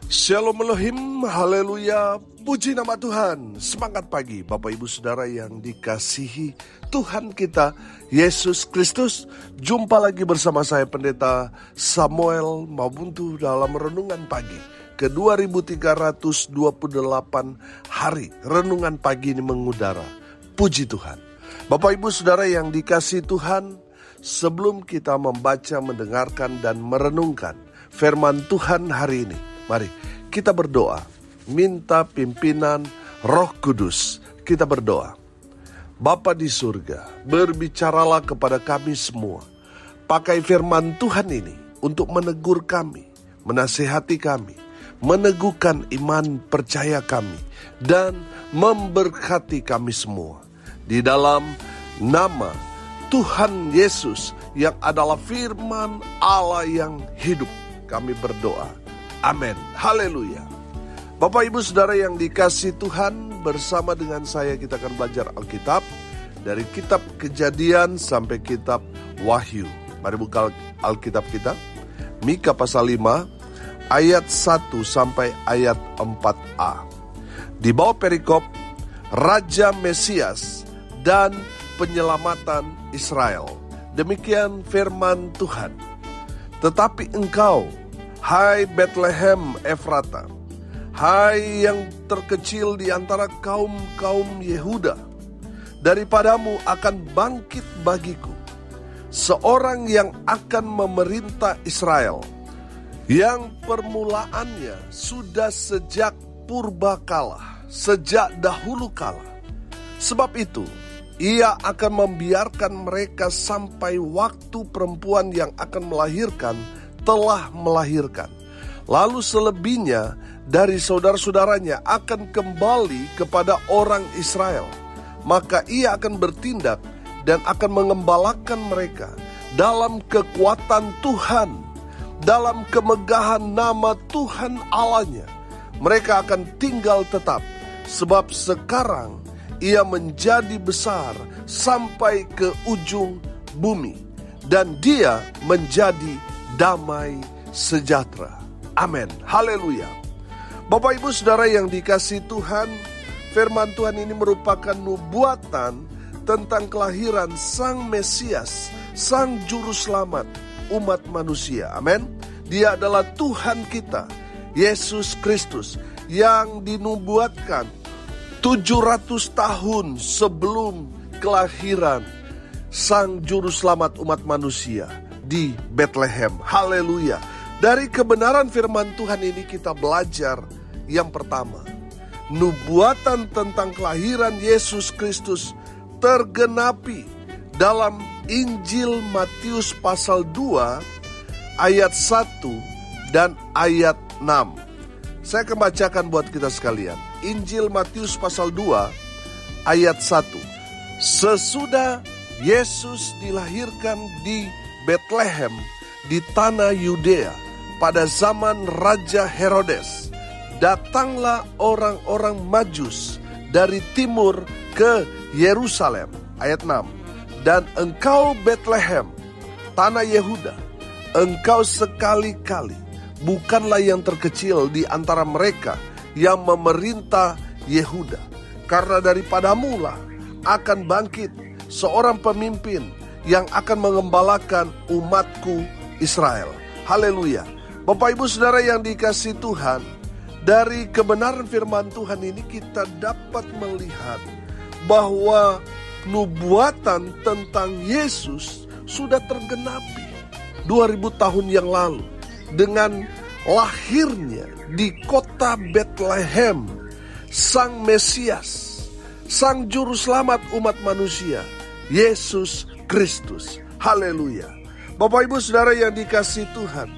Shalom Elohim, haleluya, puji nama Tuhan. Semangat pagi Bapak Ibu Saudara yang dikasihi Tuhan kita Yesus Kristus. Jumpa lagi bersama saya Pendeta Samuel Mabuntu dalam Renungan Pagi ke 2328 hari. Renungan pagi ini mengudara. Puji Tuhan. Bapak Ibu Saudara yang dikasihi Tuhan, sebelum kita membaca, mendengarkan dan merenungkan firman Tuhan hari ini, mari kita berdoa, minta pimpinan Roh Kudus. Kita berdoa. Bapa di surga, berbicaralah kepada kami semua. Pakai firman Tuhan ini untuk menegur kami, menasihati kami, meneguhkan iman percaya kami, dan memberkati kami semua. Di dalam nama Tuhan Yesus yang adalah firman Allah yang hidup, kami berdoa. Amin. Haleluya. Bapak Ibu Saudara yang dikasihi Tuhan, bersama dengan saya kita akan belajar Alkitab dari kitab Kejadian sampai kitab Wahyu. Mari buka Alkitab kita. Mika pasal 5 ayat 1 sampai ayat 4a. Di bawah perikop Raja Mesias dan penyelamatan Israel. Demikian firman Tuhan. Tetapi engkau, hai Bethlehem Efrata, hai yang terkecil di antara kaum-kaum Yehuda, daripadamu akan bangkit bagiku seorang yang akan memerintah Israel, yang permulaannya sudah sejak purbakala, sejak dahulu kala. Sebab itu, ia akan membiarkan mereka sampai waktu perempuan yang akan melahirkan telah melahirkan. Lalu selebihnya dari saudara-saudaranya akan kembali kepada orang Israel. Maka ia akan bertindak dan akan mengembalakan mereka dalam kekuatan Tuhan, dalam kemegahan nama Tuhan Allahnya. Mereka akan tinggal tetap, sebab sekarang ia menjadi besar sampai ke ujung bumi, dan dia menjadi damai sejahtera. Amin. Haleluya. Bapak Ibu Saudara yang dikasihi Tuhan, firman Tuhan ini merupakan nubuatan tentang kelahiran Sang Mesias, Sang Juru Selamat umat manusia. Amin. Dia adalah Tuhan kita, Yesus Kristus, yang dinubuatkan 700 tahun sebelum kelahiran Sang Juru Selamat umat manusia di Bethlehem. Haleluya. Dari kebenaran firman Tuhan ini kita belajar yang pertama, nubuatan tentang kelahiran Yesus Kristus tergenapi dalam Injil Matius pasal 2 ayat 1 dan ayat 6. Saya akan bacakan buat kita sekalian. Injil Matius pasal 2 ayat 1. Sesudah Yesus dilahirkan di Bethlehem di tanah Yudea pada zaman Raja Herodes, datanglah orang-orang Majus dari timur ke Yerusalem. Ayat 6. Dan engkau Bethlehem, tanah Yehuda, engkau sekali-kali bukanlah yang terkecil di antara mereka yang memerintah Yehuda, karena daripadamu lah akan bangkit seorang pemimpin yang akan mengembalakan umatku Israel. Haleluya. Bapak Ibu Saudara yang dikasihi Tuhan, dari kebenaran firman Tuhan ini kita dapat melihat bahwa nubuatan tentang Yesus sudah tergenapi 2000 tahun yang lalu dengan lahirnya di kota Bethlehem Sang Mesias, Sang Juru Selamat umat manusia, Yesus Kristus. Haleluya. Bapak Ibu Saudara yang dikasihi Tuhan,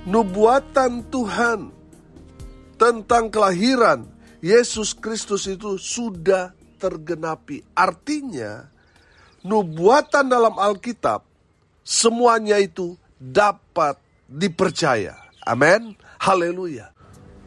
nubuatan Tuhan tentang kelahiran Yesus Kristus itu sudah tergenapi. Artinya, nubuatan dalam Alkitab semuanya itu dapat dipercaya. Amin. Haleluya.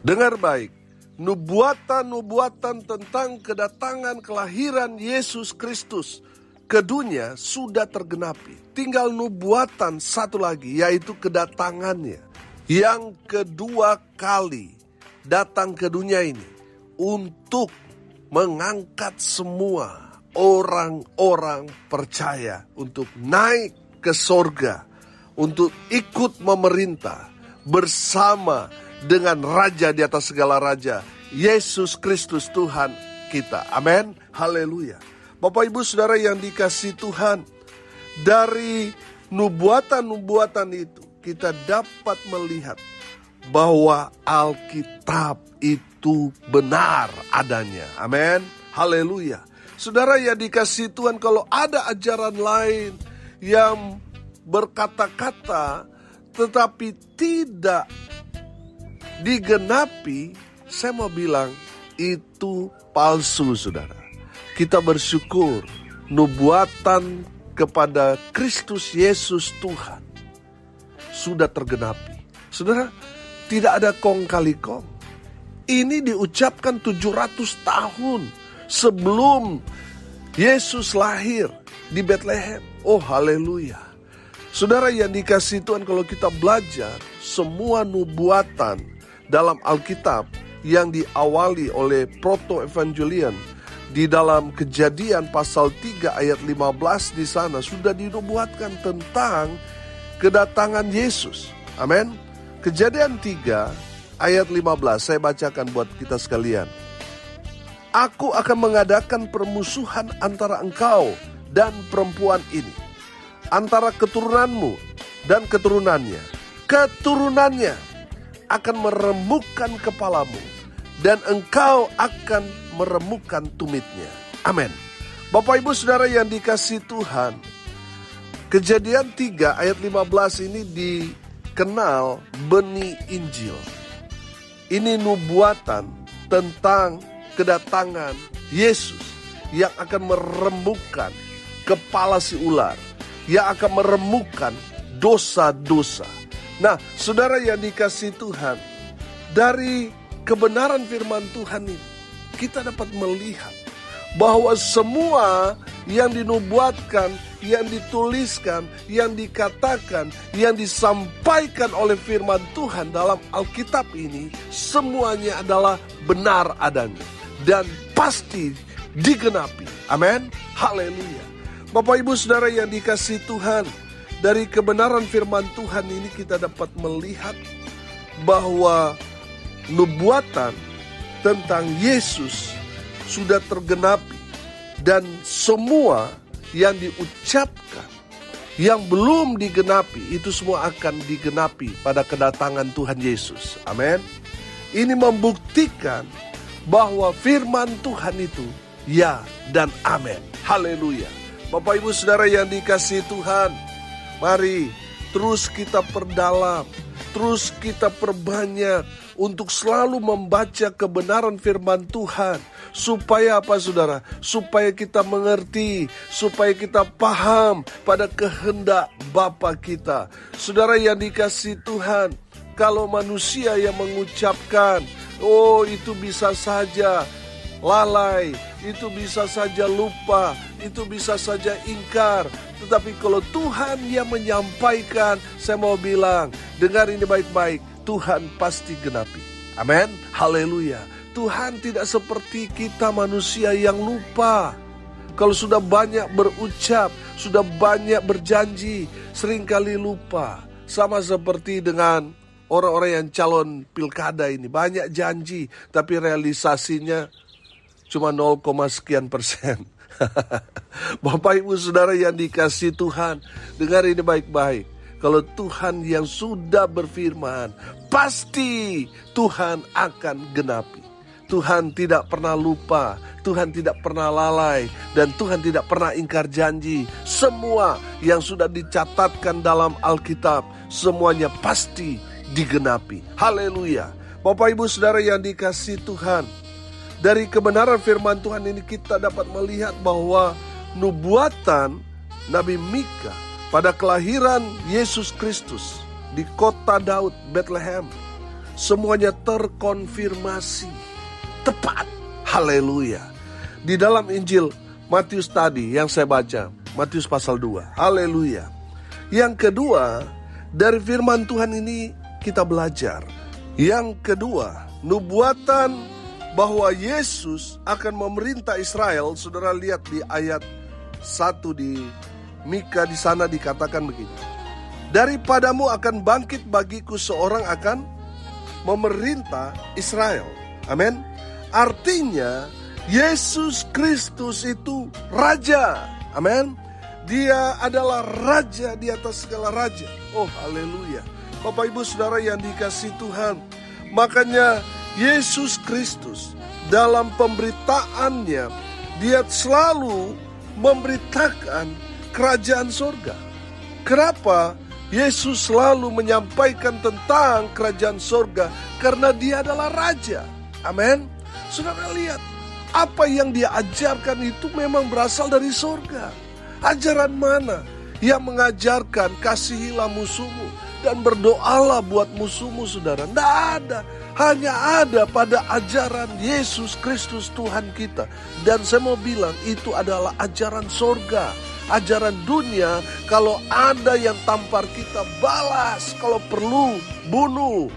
Dengar baik. Nubuatan-nubuatan tentang kedatangan kelahiran Yesus Kristus ke dunia sudah tergenapi. Tinggal nubuatan satu lagi, yaitu kedatangannya yang kedua kali datang ke dunia ini untuk mengangkat semua orang-orang percaya untuk naik ke sorga, untuk ikut memerintah bersama dengan Raja di atas segala raja, Yesus Kristus Tuhan kita. Amin. Haleluya. Bapak Ibu Saudara yang dikasihi Tuhan, dari nubuatan-nubuatan itu kita dapat melihat bahwa Alkitab itu benar adanya. Amin. Haleluya. Saudara yang dikasihi Tuhan, kalau ada ajaran lain yang berkata-kata tetapi tidak digenapi, saya mau bilang itu palsu, saudara. Kita bersyukur nubuatan kepada Kristus Yesus Tuhan sudah tergenapi. Saudara, tidak ada kong kali kong. Ini diucapkan 700 tahun sebelum Yesus lahir di Bethlehem. Oh, haleluya. Saudara yang dikasihi Tuhan, kalau kita belajar semua nubuatan dalam Alkitab yang diawali oleh proto-evangelion, di dalam Kejadian pasal 3 ayat 15 di sana sudah dinubuatkan tentang kedatangan Yesus. Amin. Kejadian 3 ayat 15 saya bacakan buat kita sekalian. Aku akan mengadakan permusuhan antara engkau dan perempuan ini, antara keturunanmu dan keturunannya. Keturunannya akan meremukkan kepalamu, dan engkau akan meremukkan tumitnya. Amin. Bapak Ibu Saudara yang dikasihi Tuhan, Kejadian 3 ayat 15 ini dikenal benih Injil. Ini nubuatan tentang kedatangan Yesus yang akan meremukkan kepala si ular, yang akan meremukkan dosa-dosa. Nah, saudara yang dikasihi Tuhan, dari kebenaran firman Tuhan ini kita dapat melihat bahwa semua yang dinubuatkan, yang dituliskan, yang dikatakan, yang disampaikan oleh firman Tuhan dalam Alkitab ini, semuanya adalah benar adanya dan pasti digenapi. Amin. Haleluya. Bapak Ibu Saudara yang dikasihi Tuhan, dari kebenaran firman Tuhan ini kita dapat melihat bahwa nubuatan tentang Yesus sudah tergenapi, dan semua yang diucapkan yang belum digenapi itu semua akan digenapi pada kedatangan Tuhan Yesus. Amin. Ini membuktikan bahwa firman Tuhan itu ya dan amin. Haleluya. Bapak Ibu Saudara yang dikasihi Tuhan, mari terus kita perdalam, terus kita perbanyak untuk selalu membaca kebenaran firman Tuhan. Supaya apa, saudara? Supaya kita mengerti, supaya kita paham pada kehendak Bapa kita. Saudara yang dikasihi Tuhan, kalau manusia yang mengucapkan, oh itu bisa saja lalai, itu bisa saja lupa, itu bisa saja ingkar. Tetapi kalau Tuhan yang menyampaikan, saya mau bilang, dengar ini baik-baik, Tuhan pasti genapi. Amin. Haleluya. Tuhan tidak seperti kita manusia yang lupa. Kalau sudah banyak berucap, sudah banyak berjanji, seringkali lupa. Sama seperti dengan orang-orang yang calon pilkada ini. Banyak janji, tapi realisasinya cuma 0, sekian persen. Bapak Ibu Saudara yang dikasihi Tuhan, dengar ini baik-baik. Kalau Tuhan yang sudah berfirman, pasti Tuhan akan genapi. Tuhan tidak pernah lupa, Tuhan tidak pernah lalai, dan Tuhan tidak pernah ingkar janji. Semua yang sudah dicatatkan dalam Alkitab, semuanya pasti digenapi. Haleluya. Bapak Ibu Saudara yang dikasihi Tuhan, dari kebenaran firman Tuhan ini kita dapat melihat bahwa nubuatan Nabi Mika pada kelahiran Yesus Kristus di kota Daud, Bethlehem, semuanya terkonfirmasi tepat. Haleluya. Di dalam Injil Matius tadi yang saya baca, Matius pasal 2. Haleluya. Yang kedua, dari firman Tuhan ini kita belajar. Yang kedua, nubuatan bahwa Yesus akan memerintah Israel, saudara lihat di ayat 1 di Mika, di sana dikatakan begini. Daripadamu akan bangkit bagiku seorang akan memerintah Israel. Amin. Artinya Yesus Kristus itu raja. Amin. Dia adalah raja di atas segala raja. Oh, haleluya. Bapak Ibu Saudara yang dikasihi Tuhan, makanya Yesus Kristus dalam pemberitaannya, dia selalu memberitakan kerajaan surga. Kenapa Yesus selalu menyampaikan tentang kerajaan surga? Karena dia adalah raja. Amin. Saudara lihat, apa yang dia ajarkan itu memang berasal dari surga. Ajaran mana yang mengajarkan kasihilah musuhmu dan berdoalah buat musuhmu, saudara? Tidak ada. Hanya ada pada ajaran Yesus Kristus Tuhan kita. Dan saya mau bilang itu adalah ajaran surga. Ajaran dunia, kalau ada yang tampar kita, balas. Kalau perlu, bunuh.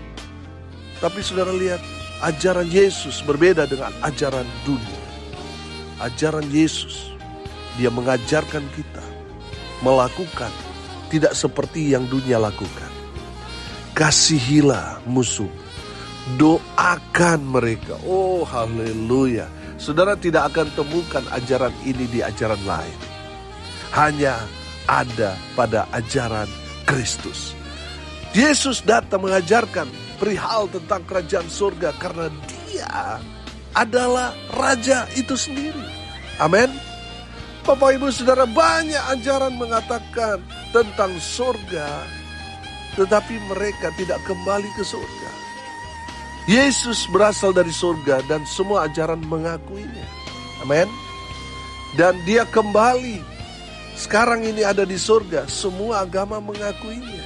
Tapi saudara lihat, ajaran Yesus berbeda dengan ajaran dunia. Ajaran Yesus, dia mengajarkan kita melakukan tidak seperti yang dunia lakukan. Kasihilah musuh, doakan mereka. Oh, haleluya. Saudara tidak akan temukan ajaran ini di ajaran lain. Hanya ada pada ajaran Kristus. Yesus datang mengajarkan perihal tentang kerajaan surga karena dia adalah raja itu sendiri. Amin. Bapak Ibu Saudara, banyak ajaran mengatakan tentang surga, tetapi mereka tidak kembali ke surga. Yesus berasal dari surga dan semua ajaran mengakuinya. Amin. Dan dia kembali. Sekarang ini ada di surga, semua agama mengakuinya.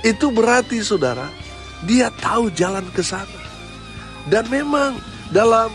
Itu berarti saudara, dia tahu jalan ke sana. Dan memang dalam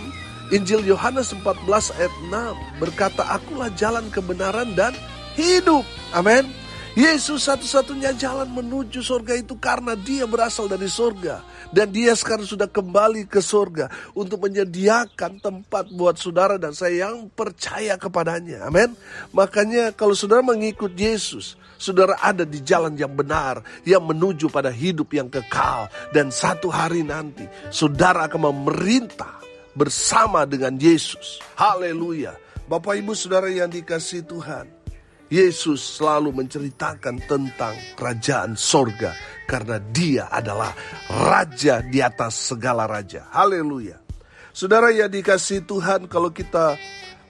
Injil Yohanes 14 ayat 6 berkata, akulah jalan kebenaran dan hidup. Amin. Yesus satu-satunya jalan menuju surga itu karena dia berasal dari surga. Dan dia sekarang sudah kembali ke surga untuk menyediakan tempat buat saudara dan saya yang percaya kepadanya. Amin. Makanya kalau saudara mengikut Yesus, saudara ada di jalan yang benar, yang menuju pada hidup yang kekal. Dan satu hari nanti saudara akan memerintah bersama dengan Yesus. Haleluya. Bapak Ibu Saudara yang dikasihi Tuhan, Yesus selalu menceritakan tentang kerajaan sorga karena dia adalah raja di atas segala raja. Haleluya. Saudara yang dikasihi Tuhan, kalau kita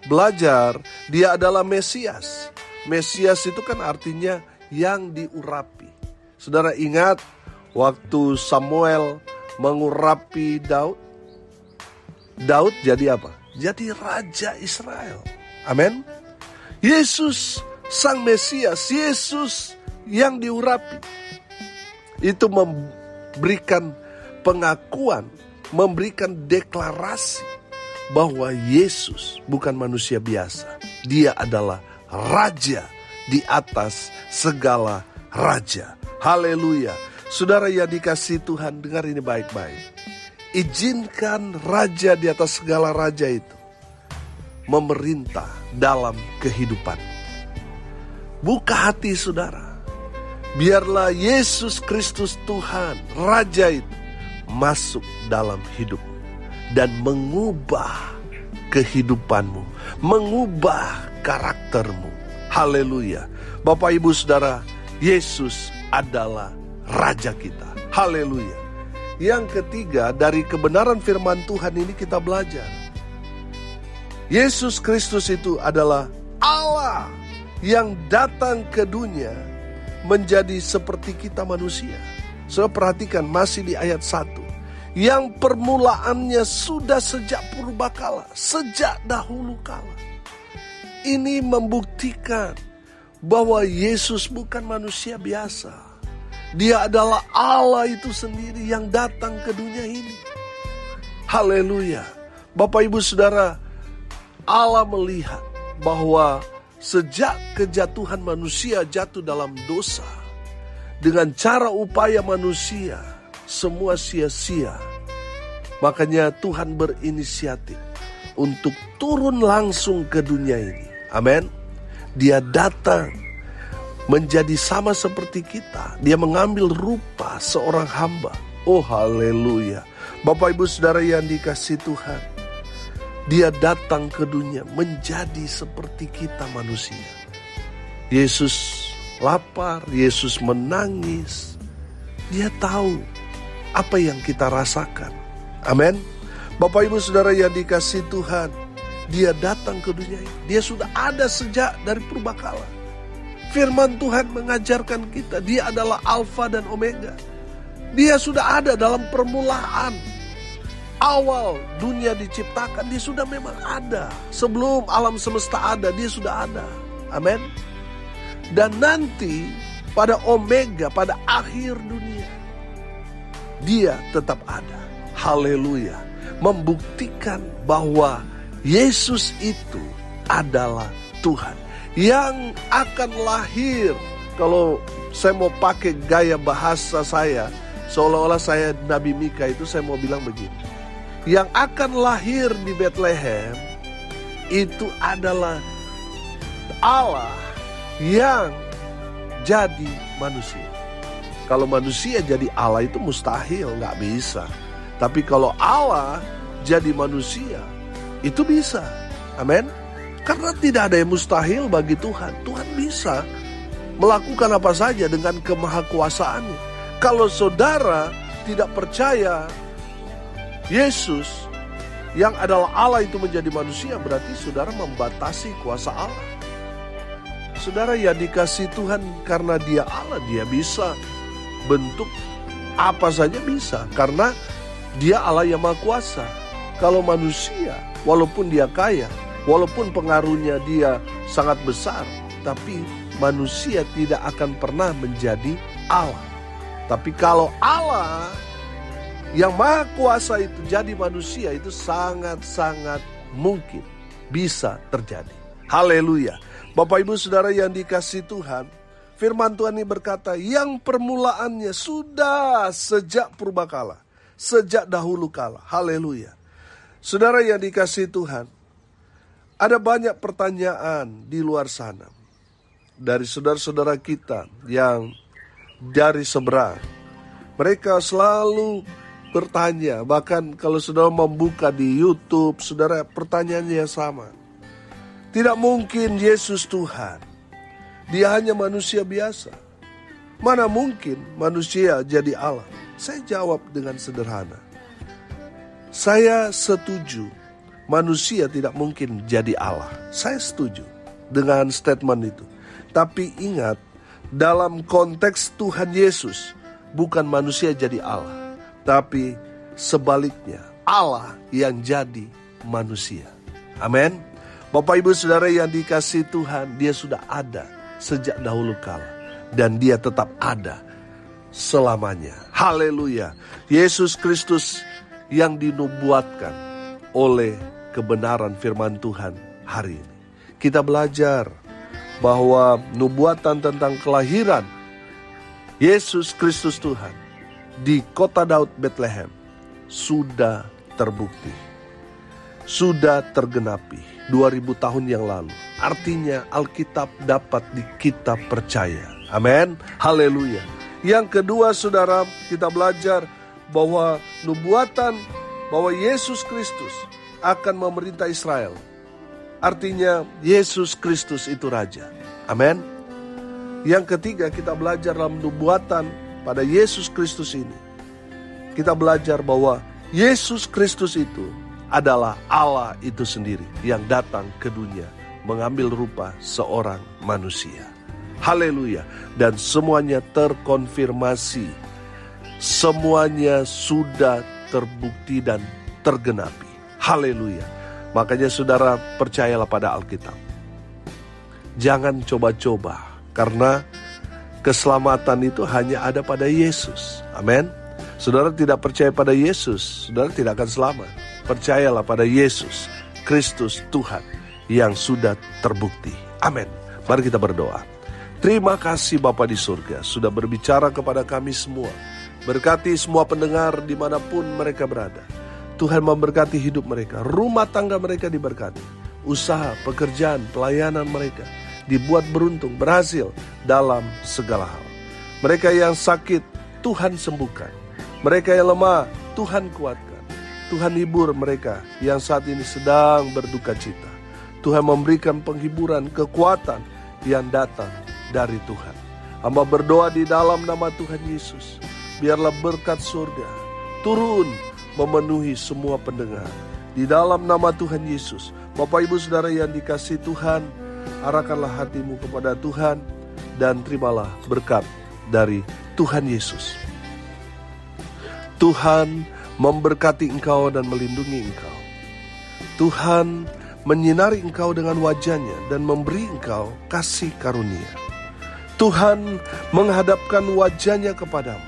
belajar, dia adalah Mesias. Mesias itu kan artinya yang diurapi. Saudara ingat waktu Samuel mengurapi Daud? Daud jadi apa? Jadi raja Israel. Amin. Yesus Sang Mesias, Yesus yang diurapi, itu memberikan pengakuan, memberikan deklarasi bahwa Yesus bukan manusia biasa. Dia adalah raja di atas segala raja. Haleluya. Saudara yang dikasihi Tuhan, dengar ini baik-baik. Izinkan raja di atas segala raja itu memerintah dalam kehidupan. Buka hati saudara. Biarlah Yesus Kristus Tuhan, raja itu masuk dalam hidupmu dan mengubah kehidupanmu, mengubah karaktermu. Haleluya. Bapak Ibu Saudara, Yesus adalah raja kita. Haleluya. Yang ketiga, dari kebenaran firman Tuhan ini kita belajar. Yesus Kristus itu adalah Allah yang datang ke dunia menjadi seperti kita manusia. Saudara perhatikan masih di ayat 1. Yang permulaannya sudah sejak purbakala, sejak dahulu kala. Ini membuktikan bahwa Yesus bukan manusia biasa. Dia adalah Allah itu sendiri yang datang ke dunia ini. Haleluya. Bapak Ibu Saudara, Allah melihat bahwa sejak kejatuhan manusia jatuh dalam dosa, dengan cara upaya manusia, semua sia-sia. Makanya Tuhan berinisiatif untuk turun langsung ke dunia ini. Amin. Dia datang menjadi sama seperti kita. Dia mengambil rupa seorang hamba. Oh haleluya. Bapak ibu saudara yang dikasihi Tuhan, dia datang ke dunia menjadi seperti kita manusia. Yesus lapar, Yesus menangis. Dia tahu apa yang kita rasakan. Amin. Bapak ibu saudara yang dikasihi Tuhan, dia datang ke dunia ini. Dia sudah ada sejak dari purbakala. Firman Tuhan mengajarkan kita, dia adalah Alfa dan Omega. Dia sudah ada dalam permulaan. Awal dunia diciptakan, dia sudah memang ada. Sebelum alam semesta ada, dia sudah ada. Amin. Dan nanti pada Omega, pada akhir dunia, dia tetap ada. Haleluya. Membuktikan bahwa Yesus itu adalah Tuhan yang akan lahir. Kalau saya mau pakai gaya bahasa saya, seolah-olah saya Nabi Mika itu, saya mau bilang begini. Yang akan lahir di Bethlehem itu adalah Allah yang jadi manusia. Kalau manusia jadi Allah itu mustahil, gak bisa. Tapi kalau Allah jadi manusia, itu bisa. Amin. Karena tidak ada yang mustahil bagi Tuhan. Tuhan bisa melakukan apa saja dengan kemahakuasaannya. Kalau saudara tidak percaya Yesus yang adalah Allah itu menjadi manusia, berarti saudara membatasi kuasa Allah. Saudara yang dikasihi Tuhan, karena dia Allah, dia bisa bentuk apa saja bisa. Karena dia Allah yang maha kuasa. Kalau manusia, walaupun dia kaya, walaupun pengaruhnya dia sangat besar, tapi manusia tidak akan pernah menjadi Allah. Tapi kalau Allah yang maha kuasa itu jadi manusia, itu sangat-sangat mungkin bisa terjadi. Haleluya. Bapak ibu saudara yang dikasihi Tuhan, firman Tuhan ini berkata, yang permulaannya sudah sejak purbakala, sejak dahulu kala. Haleluya. Saudara yang dikasihi Tuhan, ada banyak pertanyaan di luar sana dari saudara-saudara kita yang dari seberang. Mereka selalu bertanya, bahkan kalau saudara membuka di YouTube, saudara pertanyaannya sama. Tidak mungkin Yesus Tuhan, dia hanya manusia biasa. Mana mungkin manusia jadi Allah? Saya jawab dengan sederhana. Saya setuju manusia tidak mungkin jadi Allah. Saya setuju dengan statement itu. Tapi ingat, dalam konteks Tuhan Yesus, bukan manusia jadi Allah, tapi sebaliknya, Allah yang jadi manusia. Amin. Bapak ibu saudara yang dikasihi Tuhan, dia sudah ada sejak dahulu kala. Dan dia tetap ada selamanya. Haleluya. Yesus Kristus yang dinubuatkan oleh kebenaran firman Tuhan hari ini. Kita belajar bahwa nubuatan tentang kelahiran Yesus Kristus Tuhan di kota Daud Bethlehem sudah terbukti, sudah tergenapi 2000 tahun yang lalu. Artinya Alkitab dapat kita percaya. Amin. Haleluya. Yang kedua saudara, kita belajar bahwa nubuatan bahwa Yesus Kristus akan memerintah Israel. Artinya Yesus Kristus itu Raja. Amin. Yang ketiga, kita belajar dalam nubuatan pada Yesus Kristus ini. Kita belajar bahwa Yesus Kristus itu adalah Allah itu sendiri yang datang ke dunia mengambil rupa seorang manusia. Haleluya. Dan semuanya terkonfirmasi. Semuanya sudah terbukti dan tergenapi. Haleluya. Makanya saudara percayalah pada Alkitab. Jangan coba-coba, karena keselamatan itu hanya ada pada Yesus. Amin. Saudara tidak percaya pada Yesus, saudara tidak akan selamat. Percayalah pada Yesus Kristus Tuhan yang sudah terbukti. Amin. Mari kita berdoa. Terima kasih Bapa di surga sudah berbicara kepada kami semua. Berkati semua pendengar dimanapun mereka berada. Tuhan memberkati hidup mereka, rumah tangga mereka diberkati, usaha, pekerjaan, pelayanan mereka dibuat beruntung, berhasil dalam segala hal. Mereka yang sakit, Tuhan sembuhkan. Mereka yang lemah, Tuhan kuatkan. Tuhan hibur mereka yang saat ini sedang berduka cita. Tuhan memberikan penghiburan, kekuatan yang datang dari Tuhan. Hamba berdoa di dalam nama Tuhan Yesus, biarlah berkat surga turun memenuhi semua pendengar. Di dalam nama Tuhan Yesus, Bapak Ibu Saudara yang dikasihi Tuhan, arahkanlah hatimu kepada Tuhan dan terimalah berkat dari Tuhan Yesus. Tuhan memberkati engkau dan melindungi engkau. Tuhan menyinari engkau dengan wajah-Nya dan memberi engkau kasih karunia. Tuhan menghadapkan wajah-Nya kepadamu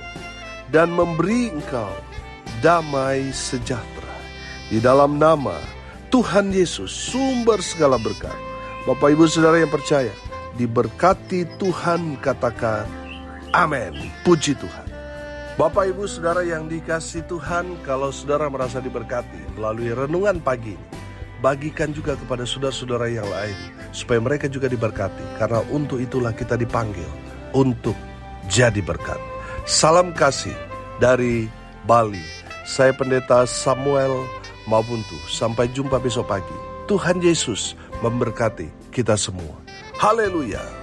dan memberi engkau damai sejahtera. Di dalam nama Tuhan Yesus, sumber segala berkat. Bapak Ibu Saudara yang percaya, diberkati Tuhan, katakan amin. Puji Tuhan. Bapak Ibu Saudara yang dikasihi Tuhan, kalau saudara merasa diberkati melalui renungan pagi ini, bagikan juga kepada saudara-saudara yang lain, supaya mereka juga diberkati. Karena untuk itulah kita dipanggil, untuk jadi berkat. Salam kasih dari Bali. Saya Pendeta Samuel Mabuntu. Sampai jumpa besok pagi. Tuhan Yesus memberkati kita semua. Haleluya.